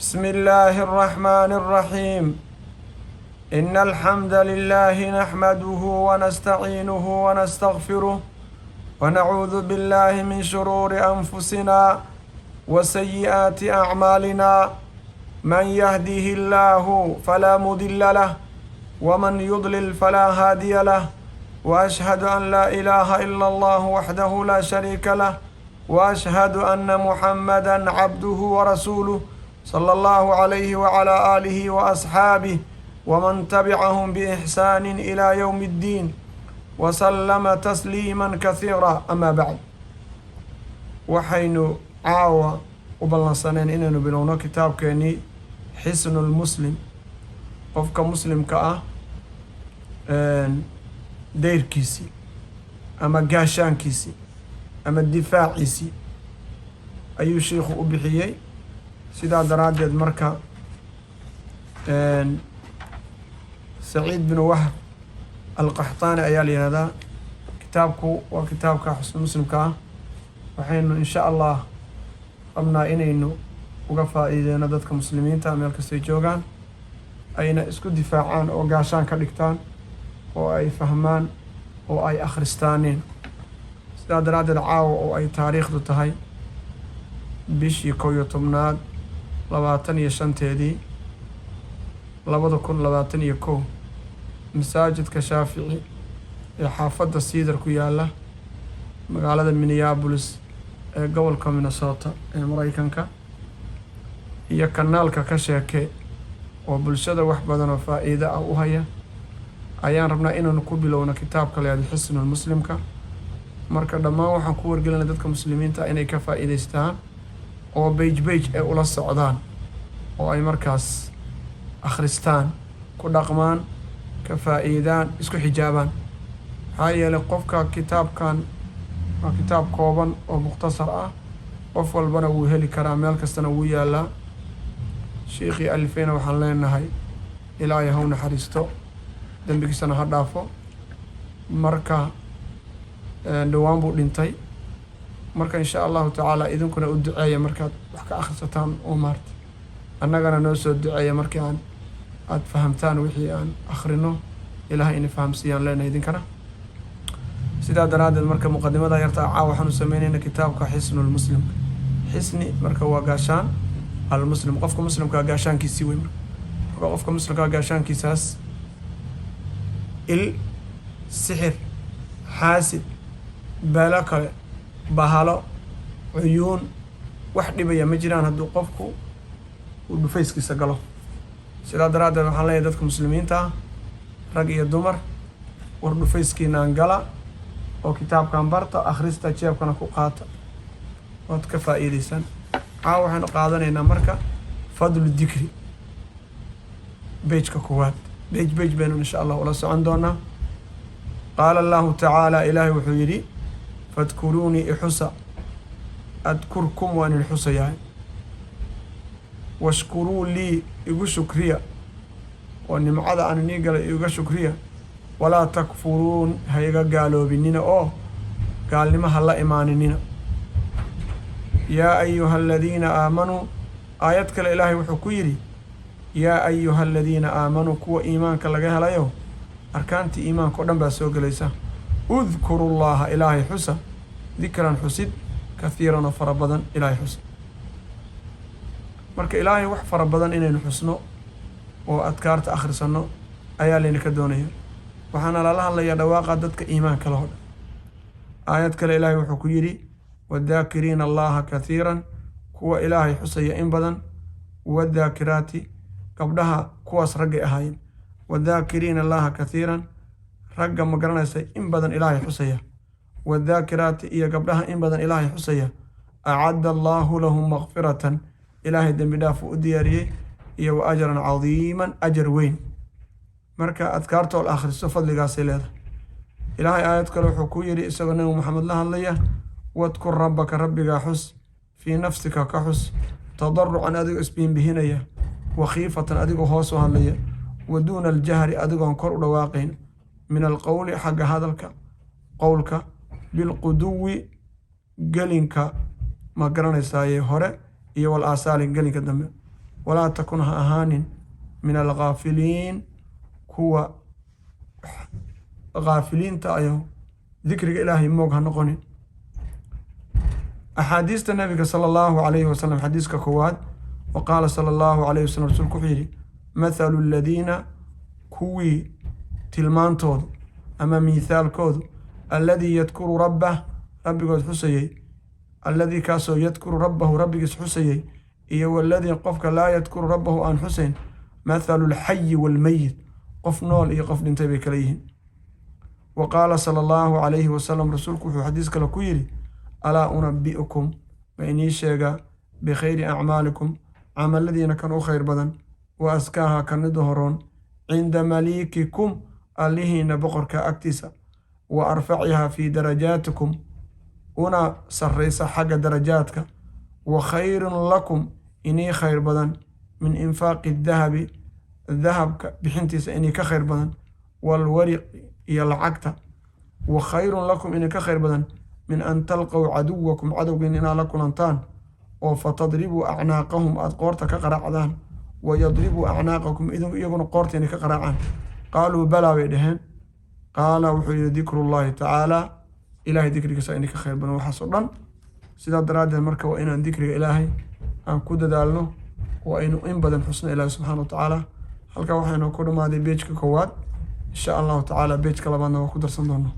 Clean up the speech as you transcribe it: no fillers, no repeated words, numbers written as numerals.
بسم الله الرحمن الرحيم. إن الحمد لله نحمده ونستعينه ونستغفره ونعوذ بالله من شرور أنفسنا وسيئات أعمالنا. من يهده الله فلا مضل له ومن يضلل فلا هادي له، وأشهد أن لا إله إلا الله وحده لا شريك له، وأشهد أن محمدا عبده ورسوله صلى الله عليه وعلى آله وأصحابه ومن تبعهم بإحسان إلى يوم الدين وسلم تسليما كثيرا. أما بعد، waxaynu caawa u ballansaneen inaynu bilowno kitaabkeenii xisnulmuslim, qofka muslimka ah dayrkiisii ama gaashaankiisii ama difaaciisii ayuu sheikhu u bixiyey. sidaa daraaddeed marka saciid bin wahb alqaxtaani ayaa la yihahdaa. kitaabku waa kitaabka xisnulmuslimka ah. waxaynu insha allah rabnaa inaynu uga faa'iideyno dadka muslimiinta meel kastay joogaan, ayna isku difaacaan oo gaashaan ka dhigtaan oo ay fahmaan oo ay akhristaaneen. sidaa daraaddeed caawa oo ay taariikhdu tahay bishii 11 25 2021 masaajidka shaafici ee xaafadda siidar ku yaala magaalada Minneapolis ee gobolka Minnesota ee Mareykanka, iyo kanaalka ka sheeke oo bulshada wax badan oo faa'iido ah u haya, ayaan rabnaa inaanu ku bilowno kitaabka la yidhaahdo xisnul muslimka. marka dhammaan waxaan ku wargelinay dadka muslimiinta inay ka faa'iidaystaan oo page ay ula socdaan oo ay markaas akhristaan, ku dhaqmaan, ka faa'iidaan, isku xijaabaan. maxaa yeelay qofka kitaabkan waa kitaab kooban oo mukhtasar ah, qof walbana wuu heli karaa, meel kastana wuu yaalaa. sheekhii alifeyna waxaan leenahay ilaahay ha u naxariisto, dembigiisana ha dhaafo. marka dhowaan buu dhintay. marka insha allahu tacaala idinkuna u duceeya markaad wax ka akhrisataan oo maarta, annagana noo soo duceeya markii aad fahamtaan wixii aan akhrino, ilaahay ina fahamsiiyaan leenahay idinkana. sidaa daraaddeed marka muqadimada yarta caawa waxaanu sameynayna kitaabka xisnulmuslimka. xisni marka waa gaashaan, almuslim qofka muslimkaa gaashaankiisii wey. marka qofka muslimkaa gaashaankiisaas il, sixir, xaasid, beelo kale, bahalo, cuyuun, wax dhibaya ma jiraan hadduu qofku uu dhufayskiisa galo. sidaa daraaddeed waxaan leeyahay dadka muslimiinta ah, rag iyo dumar, war dhufayskiinaan gala oo kitaabkan barta, akhrista, jeebkana ku qaata, waad ka faa'iidaysaan. caawa waxaynu qaadanaynaa marka fadlu dikri, bejka koowaad. bej baynu insha allah ula socon doonaa. qaala allahu tacaala, ilaahay wuxuu yidhi fadkuruunii ixusa, adkurkum waan idin xusayahay, washkuruu lii, igu shukriya oo nimcada aan inii galay iga shukriya, walaa takfuruun, ha iga gaaloobinina oo gaalnimo ha la imaaninina. yaa ayuha aladiina aamanuu, aayad kale ilaahay wuxuu ku yidhi yaa ayuha aladiina aamanuu, kuwa iimaanka laga helayo arkaantii iimaanka o dhan baa soo gelaysa. udkuru llaha, ilaahay xusa, dikran xusid, kahiiran oo fara badan ilaahay xusa. marka ilaahay wax fara badan inaynu xusno oo adkaarta akhrisanno ayaa laynaka doonaya. waxaana lala hadlayaa dhawaaqa dadka iimaanka laho dhan. aayad kale ilaahay wuxuu ku yidhi wadaakiriina allaha kahiiran, kuwa ilaahay xusaya in badan, wadaakiraati, gabdhaha kuwaas raggay ahaayeen, wadaakiriina allaha kahiiran, ragga ma garanaysa in badan ilaahay xusaya, wadaakiraati iyo gabdhaha in badan ilaahay xusaya, acadda allaahu lahum makfiratan, ilaahay dembi dhaaf u diyaariyey, iyo wa ajran cadiiman, ajar weyn. marka adkaartoo la akhristo fadligaasay leedahay. ilaahay aayad kale wuxuu ku yidhi isagoo nabi maxamed la hadlaya, wadkur rabbaka, rabbigaa xus, fii nafsika ka xus, tadarucan adigoo isbiinbihinaya, wakhiifatan adigoo hoos u hadlaya, wa duuna aljahri adigoon kor u dhawaaqayn, min alqowli xagga hadalka, qowlka, bilquduwi gelinka ma garanaysaaye hore iyo wal aasaali gelinka dambe. walaa takun ha ahaanin min alghaafiliin kuwa ghaafiliinta ayo dikriga ilaahay moog ha noqonin. axaadiista nabiga sala allahu calayhi wasalam xadiiska koowaad waqaala sala allahu calayhi wasalam rasuulku wuxuu yidhi mathalu aladiina kuwii tilmaantoodu ama miithaalkoodu alladii yadkuru rabbah rabbigood xusayey alladii kaasoo yadkuru rabbahu rabbigiis xusayey iyo waladii qofka laa yadkuru rabbahu aan xusayn mathalu alxayi waalmeyit qof nool iyo qof dhintay bay kala yihiin. wa qaala sala allahu calayhi wasalam rasuulku wuxuu xadiis kale ku yidhi alaa unabi'ukum ma inii sheegaa bikhayri acmaalikum camaladiina kan u khayr badan wa askaaha kanida horoon cinda maliikikum allihiina boqorka agtiisa wa arfacihaa fii darajaatikum una sarraysa xagga darajaadka wa khayrun lakum inii khayr badan min infaaqi dahabi dahabka bixintiisa inii ka khayr badan waalwariqi iyo lacagta wa khayrun lakum inii ka khayr badan min an talqow caduwakum cadowgiin inaad la kulantaan oo fatadribuu acnaaqahum aada qoorta ka qaraacdaan wa yadribuu acnaaqakum iyaguna qoorta inay ka qaraacaan. qaaluu balaa bay dhaheen qaala wuxuu yidhi dikrullahi tacaalaa ilaahay dikrigiisa inay ka khayr badan waxaas oo dhan. sidaa daraaddeed marka waa inaan dikriga ilaahay aan ku dadaalno oo aynu in badan xusno ilaahi subxaana wa tacaala. halkaa waxaynu ku dhammaaday beejka koowaad insha allahu tacaala beejka labaadna waa ku darsan doonaa.